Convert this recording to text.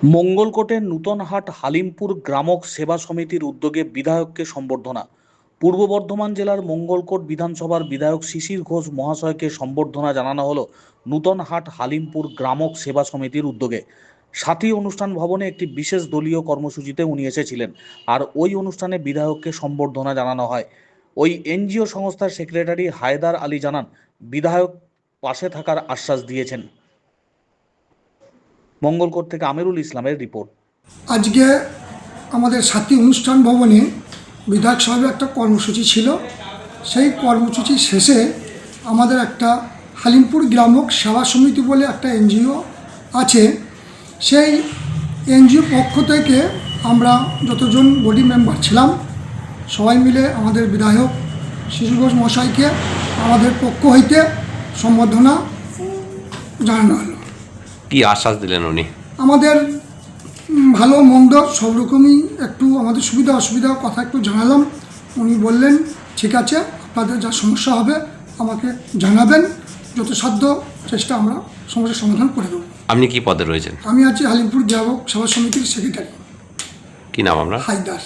মঙ্গলকোটের নূতনহাট হালিমপুর গ্রামক সেবা সমিতির উদ্যোগে বিধায়ককে সম্বর্ধনা। পূর্ব বর্ধমান জেলার মঙ্গলকোট বিধানসভার বিধায়ক শিশির ঘোষ মহাশয়কে সম্বর্ধনা জানানো হলো নূতনহাট হালিমপুর গ্রামক সেবা সমিতির উদ্যোগে। সাথী অনুষ্ঠান ভবনে একটি বিশেষ দলীয় কর্মসূচিতে উনি এসেছিলেন, আর ওই অনুষ্ঠানে বিধায়ককে সম্বর্ধনা জানানো হয়। ওই এনজিও সংস্থার সেক্রেটারি হায়দার আলী জানান, বিধায়ক পাশে থাকার আশ্বাস দিয়েছেন। মঙ্গলকোট থেকে আমিরুল ইসলামের রিপোর্ট। আজকে আমাদের সাথী অনুষ্ঠান ভবনে বিধায়ক সাহেবের একটা কর্মসূচি ছিল। সেই কর্মসূচি শেষে আমাদের একটা হালিমপুর গ্রামক সেবা সমিতি বলে একটা এনজিও আছে। সেই এনজিও পক্ষ থেকে আমরা যতজন বডি মেম্বার ছিলাম সবাই মিলে আমাদের বিধায়ক শিশির ঘোষ মশাইকে আমাদের পক্ষ হইতে সম্বর্ধনা জানানো হলো। কি আশ্বাস দিলেন উনি? আমাদের ভালো মন্দ সব রকমই একটু আমাদের সুবিধা অসুবিধার কথা একটু জানালাম। উনি বললেন, ঠিক আছে, আপনাদের যা সমস্যা হবে আমাকে জানাবেন, যথাসাধ্য চেষ্টা আমরা সমস্যার সমাধান করে দেবো। আপনি কি পদে রয়েছেন? আমি আছি হালিমপুর গ্রামক সেবা সমিতির সেক্রেটারি। কি নাম আপনার? হায়দার।